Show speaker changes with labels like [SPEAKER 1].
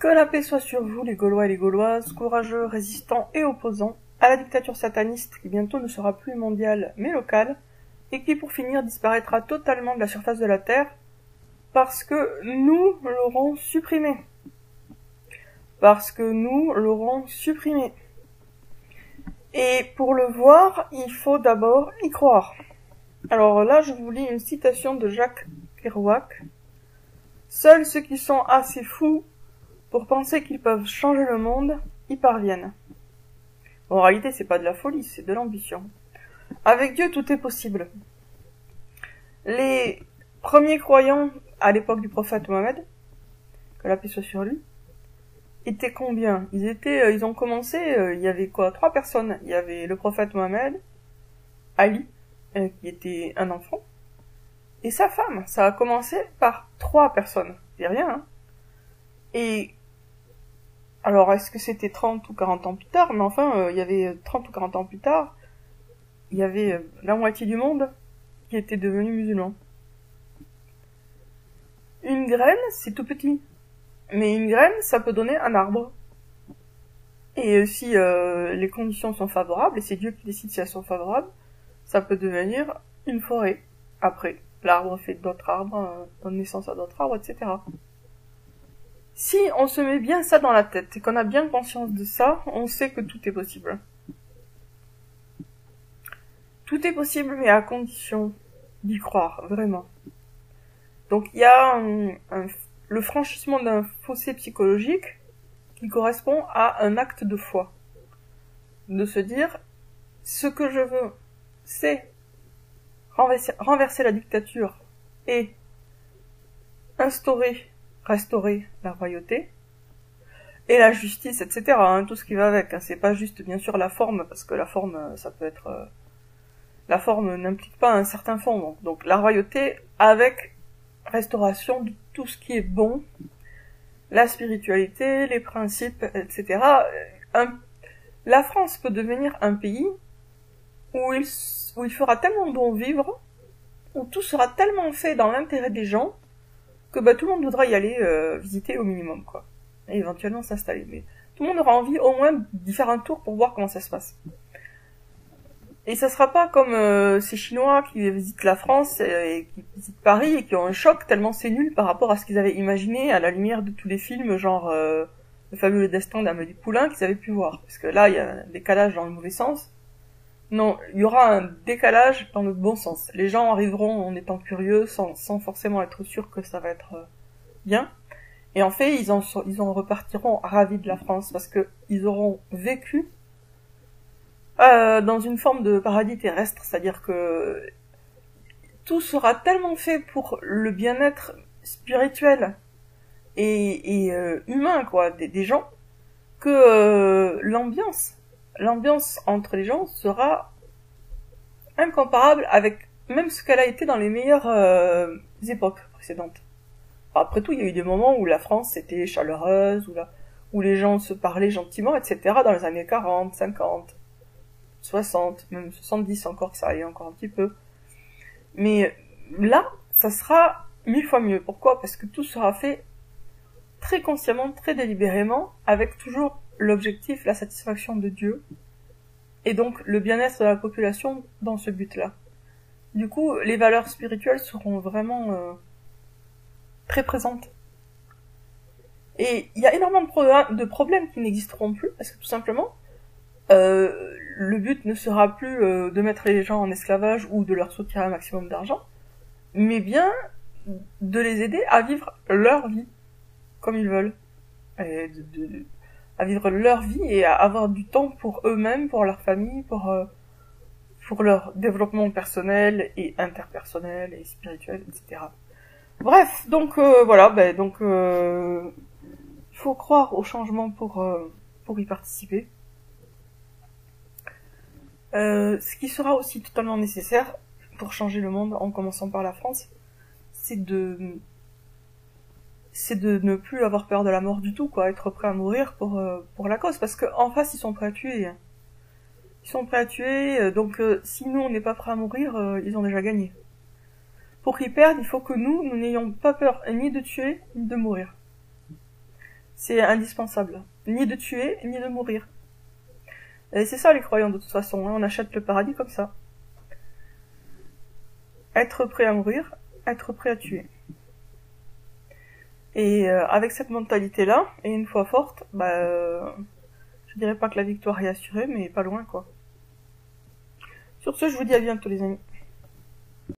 [SPEAKER 1] Que la paix soit sur vous, les Gaulois et les Gauloises, courageux, résistants et opposants à la dictature sataniste qui bientôt ne sera plus mondiale mais locale, et qui pour finir disparaîtra totalement de la surface de la Terre, parce que nous l'aurons supprimé. Parce que nous l'aurons supprimé. Et pour le voir, il faut d'abord y croire. Alors là, je vous lis une citation de Jacques Kerouac. « Seuls ceux qui sont assez fous pour penser qu'ils peuvent changer le monde y parviennent. » En réalité, c'est pas de la folie, c'est de l'ambition. Avec Dieu, tout est possible. Les premiers croyants à l'époque du prophète Mohammed, que la paix soit sur lui, étaient combien? Ils ont commencé, il y avait quoi? 3 personnes. Il y avait le prophète Mohammed, Ali, qui était un enfant, et sa femme. Ça a commencé par 3 personnes. C'est rien, hein. Et alors, est-ce que c'était 30 ou 40 ans plus tard? Mais enfin, il y avait 30 ou 40 ans plus tard, il y avait la moitié du monde qui était devenu musulman. Une graine, c'est tout petit. Mais une graine, ça peut donner un arbre. Et si les conditions sont favorables, et c'est Dieu qui décide si elles sont favorables, ça peut devenir une forêt. Après, l'arbre fait d'autres arbres, donne naissance à d'autres arbres, etc. Si on se met bien ça dans la tête, et qu'on a bien conscience de ça, on sait que tout est possible. Tout est possible, mais à condition d'y croire, vraiment. Donc il y a le franchissement d'un fossé psychologique qui correspond à un acte de foi. De se dire, ce que je veux, c'est renverser la dictature et restaurer la royauté et la justice, etc. Hein, tout ce qui va avec. Hein. C'est pas juste, bien sûr, la forme, parce que la forme, ça peut être... la forme n'implique pas un certain fond. Donc la royauté avec restauration de tout ce qui est bon, la spiritualité, les principes, etc. La France peut devenir un pays où il fera tellement bon vivre, où tout sera tellement fait dans l'intérêt des gens, que tout le monde voudra y aller visiter au minimum, quoi. Et éventuellement s'installer. Mais tout le monde aura envie au moins d'y faire un tour pour voir comment ça se passe. Et ça sera pas comme ces Chinois qui visitent la France et qui visitent Paris et qui ont un choc tellement c'est nul par rapport à ce qu'ils avaient imaginé à la lumière de tous les films, genre Le fabuleux destin d'Amélie Poulain qu'ils avaient pu voir. Parce que là, il y a un décalage dans le mauvais sens. Non, il y aura un décalage dans le bon sens. Les gens arriveront en étant curieux, sans forcément être sûrs que ça va être bien. Et en fait, ils en repartiront ravis de la France parce que ils auront vécu dans une forme de paradis terrestre, c'est-à-dire que tout sera tellement fait pour le bien-être spirituel et humain, quoi, des gens, que l'ambiance entre les gens sera incomparable avec même ce qu'elle a été dans les meilleures époques précédentes. Enfin, après tout, il y a eu des moments où la France était chaleureuse, où les gens se parlaient gentiment, etc., dans les années 40, 50, 60, même 70 encore, que ça allait encore un petit peu. Mais là, ça sera 1000 fois mieux. Pourquoi? Parce que tout sera fait très consciemment, très délibérément, avec toujours l'objectif, la satisfaction de Dieu, et donc le bien-être de la population dans ce but-là. Du coup, les valeurs spirituelles seront vraiment très présentes. Et il y a énormément de problèmes qui n'existeront plus, parce que tout simplement, le but ne sera plus de mettre les gens en esclavage ou de leur soutirer un maximum d'argent, mais bien de les aider à vivre leur vie comme ils veulent, et à vivre leur vie et à avoir du temps pour eux-mêmes, pour leur famille, pour leur développement personnel et interpersonnel et spirituel, etc. Bref, donc voilà, il faut croire au changement pour y participer. Ce qui sera aussi totalement nécessaire pour changer le monde, en commençant par la France, c'est de ne plus avoir peur de la mort du tout, quoi, être prêt à mourir pour la cause, parce que en face ils sont prêts à tuer. Ils sont prêts à tuer, donc si nous on n'est pas prêts à mourir, ils ont déjà gagné. Pour qu'ils perdent, il faut que nous n'ayons pas peur ni de tuer ni de mourir. C'est indispensable. Ni de tuer, ni de mourir. Et c'est ça les croyants de toute façon, hein. On achète le paradis comme ça. Être prêt à mourir, être prêt à tuer. Et avec cette mentalité-là, et une fois forte, je dirais pas que la victoire est assurée, mais pas loin quoi. Sur ce, je vous dis à bientôt les amis.